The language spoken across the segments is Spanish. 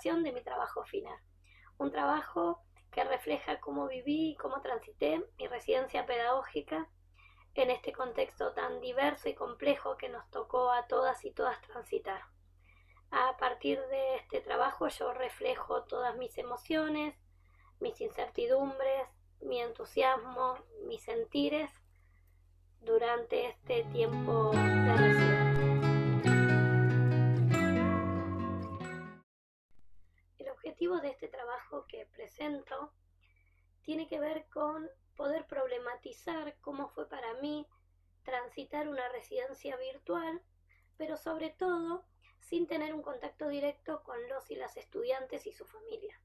presentación de mi trabajo final. Un trabajo que refleja cómo viví y cómo transité mi residencia pedagógica en este contexto tan diverso y complejo que nos tocó a todas y todas transitar. A partir de este trabajo yo reflejo todas mis emociones, mis incertidumbres, mi entusiasmo, mis sentires durante este tiempo de residencia. El objetivo de este trabajo que presento tiene que ver con poder problematizar cómo fue para mí transitar una residencia virtual, pero sobre todo sin tener un contacto directo con los y las estudiantes y su familia.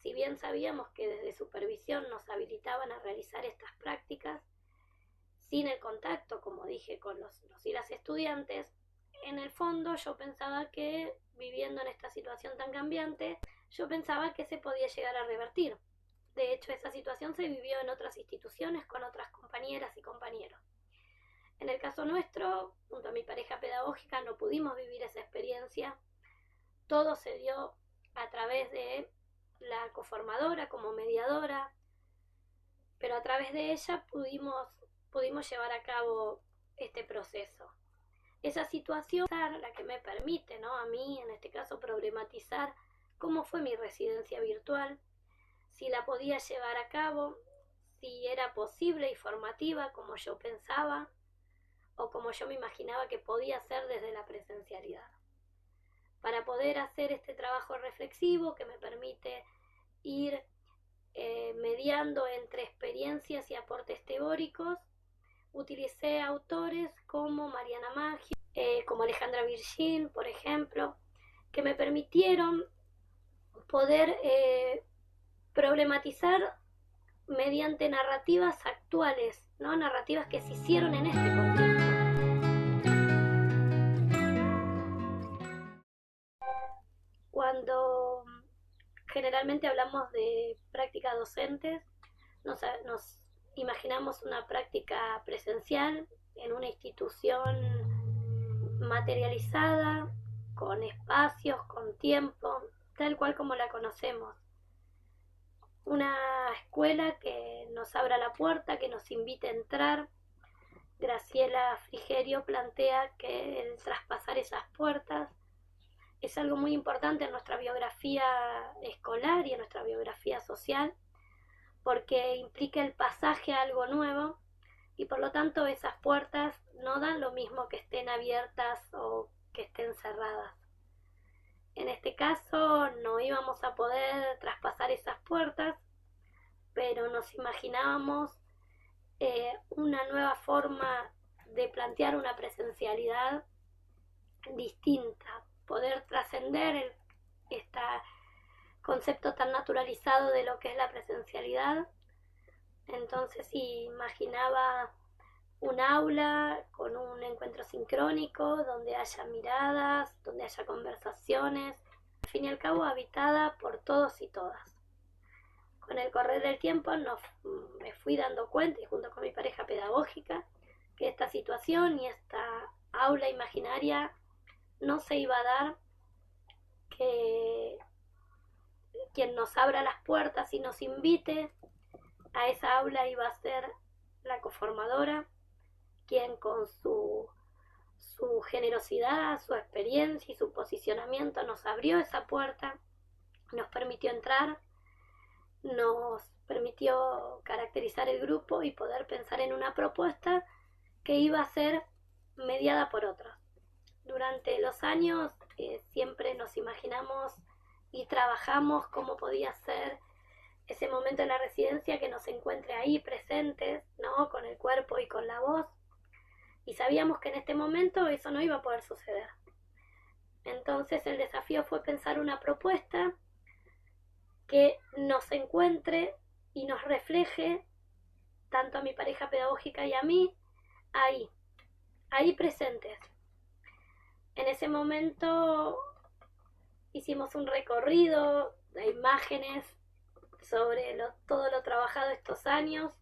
Si bien sabíamos que desde supervisión nos habilitaban a realizar estas prácticas, sin el contacto, como dije, con los y las estudiantes, en el fondo yo pensaba que, viviendo en esta situación tan cambiante, yo pensaba que se podía llegar a revertir. De hecho, esa situación se vivió en otras instituciones con otras compañeras y compañeros. En el caso nuestro, junto a mi pareja pedagógica, no pudimos vivir esa experiencia. Todo se dio a través de la coformadora como mediadora, pero a través de ella pudimos llevar a cabo este proceso. Esa situación es la que me permite, ¿no?, a mí, en este caso, problematizar cómo fue mi residencia virtual, si la podía llevar a cabo, si era posible y formativa como yo pensaba o como yo me imaginaba que podía ser desde la presencialidad. Para poder hacer este trabajo reflexivo que me permite ir mediando entre experiencias y aportes teóricos, utilicé autores como Mariana Maggio, como Alejandra Virgin, por ejemplo, que me permitieron poder problematizar mediante narrativas actuales, ¿no?, narrativas que se hicieron en este contexto. Cuando generalmente hablamos de prácticas docentes, nos imaginamos una práctica presencial en una institución materializada, con espacios, con tiempo, tal cual como la conocemos. Una escuela que nos abra la puerta, que nos invite a entrar. Graciela Frigerio plantea que el traspasar esas puertas es algo muy importante en nuestra biografía escolar y en nuestra biografía social, porque implica el pasaje a algo nuevo y por lo tanto esas puertas no dan lo mismo que estén abiertas o que estén cerradas. En este caso no íbamos a poder traspasar esas puertas, pero nos imaginábamos una nueva forma de plantear una presencialidad distinta, poder trascender este concepto tan naturalizado de lo que es la presencialidad. Entonces imaginaba un aula con un encuentro sincrónico, donde haya miradas, donde haya conversaciones, al fin y al cabo habitada por todos y todas. Con el correr del tiempo me fui dando cuenta, y junto con mi pareja pedagógica, que esta situación y esta aula imaginaria no se iba a dar, que quien nos abra las puertas y nos invite a esa aula iba a ser la coformadora, quien con su generosidad, su experiencia y su posicionamiento nos abrió esa puerta, nos permitió entrar, nos permitió caracterizar el grupo y poder pensar en una propuesta que iba a ser mediada por otros. Durante los años siempre nos imaginamos y trabajamos cómo podía ser ese momento en la residencia que nos encuentre ahí presentes, ¿no?, con el cuerpo y con la voz, y sabíamos que en este momento eso no iba a poder suceder. Entonces el desafío fue pensar una propuesta que nos encuentre y nos refleje tanto a mi pareja pedagógica y a mí ahí presentes. En ese momento hicimos un recorrido de imágenes sobre todo lo trabajado estos años.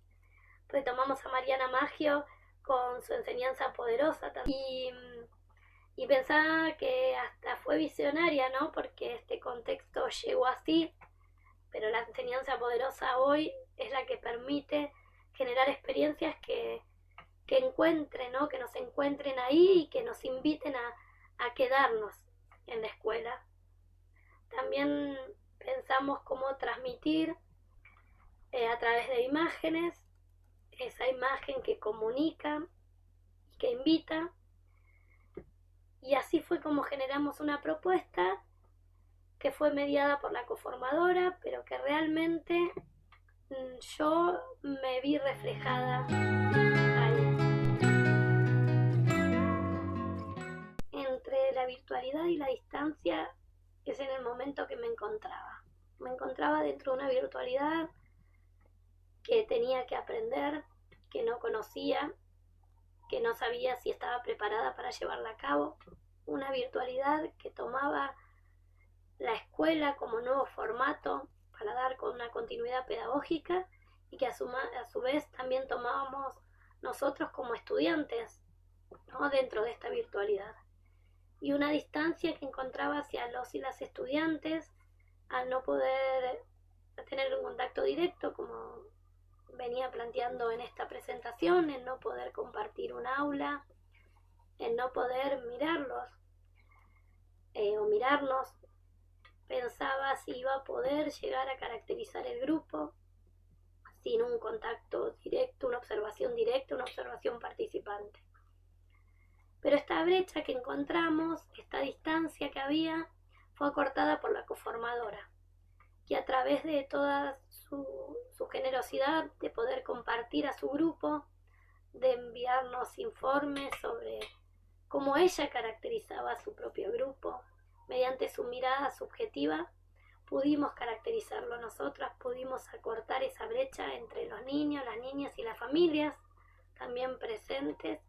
Retomamos a Mariana Maggio con su enseñanza poderosa y Y pensaba que hasta fue visionaria, ¿no? Porque este contexto llegó así, pero la enseñanza poderosa hoy es la que permite generar experiencias que encuentren, ¿no? Que nos encuentren ahí y que nos inviten a quedarnos en la escuela. También pensamos cómo transmitir a través de imágenes, esa imagen que comunica y que invita. Y así fue como generamos una propuesta que fue mediada por la coformadora, pero que realmente yo me vi reflejada ahí. Entre la virtualidad y la distancia es en el momento que me encontraba. Me encontraba dentro de una virtualidad que tenía que aprender, que no conocía, que no sabía si estaba preparada para llevarla a cabo. Una virtualidad que tomaba la escuela como nuevo formato para dar con una continuidad pedagógica y que a su vez también tomábamos nosotros como estudiantes, ¿no? Dentro de esta virtualidad. Y una distancia que encontraba hacia los y las estudiantes al no poder tener un contacto directo, como venía planteando en esta presentación, en no poder compartir un aula, en no poder mirarlos o mirarnos. Pensaba si iba a poder llegar a caracterizar el grupo sin un contacto directo, una observación participante. Pero esta brecha que encontramos, esta distancia que había, fue acortada por la coformadora, que a través de toda su generosidad de poder compartir a su grupo, de enviarnos informes sobre cómo ella caracterizaba a su propio grupo, mediante su mirada subjetiva, pudimos caracterizarlo nosotras, pudimos acortar esa brecha entre los niños, las niñas y las familias también presentes,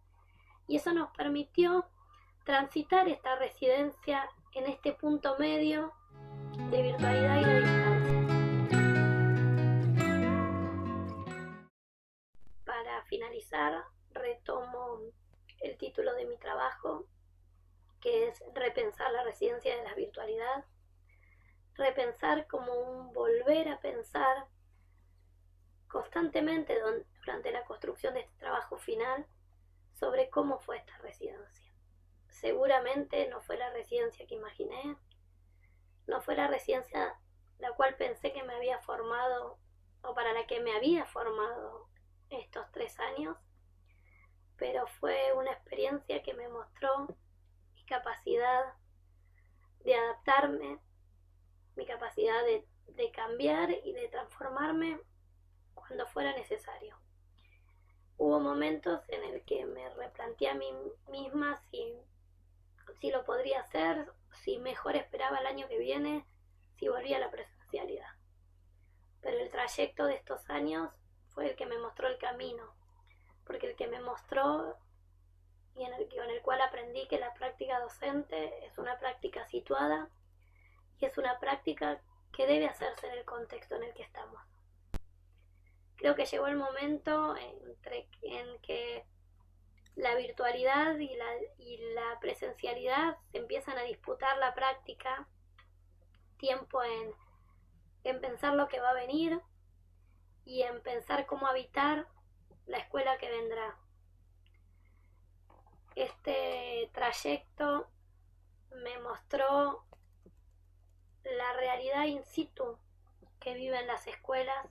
y eso nos permitió transitar esta residencia en este punto medio de virtualidad y de distancia. Para finalizar, retomo el título de mi trabajo, que es Repensar la residencia de la virtualidad. Repensar como un volver a pensar constantemente durante la construcción de este trabajo final sobre cómo fue esta residencia. Seguramente no fue la residencia que imaginé, no fue la residencia la cual pensé que me había formado o para la que me había formado estos 3 años, pero fue una experiencia que me mostró mi capacidad de adaptarme, mi capacidad de cambiar y de transformarme cuando fuera necesario. Hubo momentos en el que me replanteé a mí misma si lo podría hacer, si mejor esperaba el año que viene, si volvía a la presencialidad. Pero el trayecto de estos años fue el que me mostró el camino, porque el que me mostró y con el cual aprendí que la práctica docente es una práctica situada y es una práctica que debe hacerse en el contexto en el que estamos. Creo que llegó el momento en que la virtualidad y la presencialidad se empiezan a disputar la práctica, tiempo en pensar lo que va a venir y en pensar cómo habitar la escuela que vendrá. Este trayecto me mostró la realidad in situ que viven las escuelas,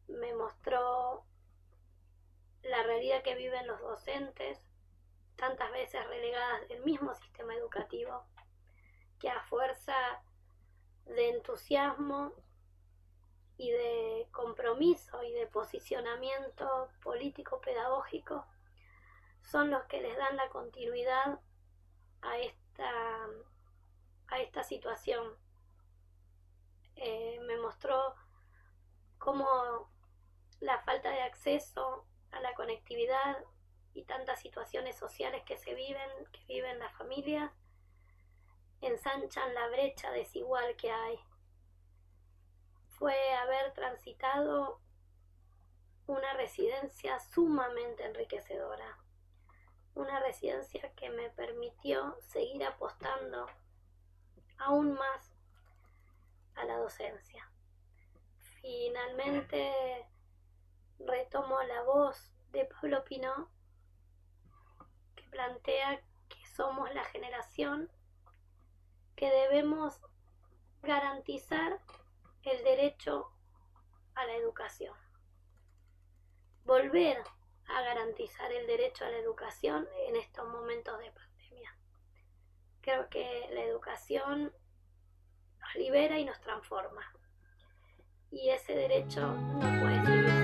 me mostró la realidad que viven los docentes, tantas veces relegadas del mismo sistema educativo, que a fuerza de entusiasmo y de compromiso y de posicionamiento político-pedagógico son los que les dan la continuidad a esta situación. Me mostró cómo la falta de acceso a la conectividad y tantas situaciones sociales que viven las familias, ensanchan la brecha desigual que hay. Fue haber transitado una residencia sumamente enriquecedora, una residencia que me permitió seguir apostando aún más a la docencia. Finalmente retomo la voz de Pablo Pinó, que plantea que somos la generación que debemos garantizar el derecho a la educación. Volver a garantizar el derecho a la educación en estos momentos de pandemia. Creo que la educación nos libera y nos transforma. Y ese derecho no puede seguir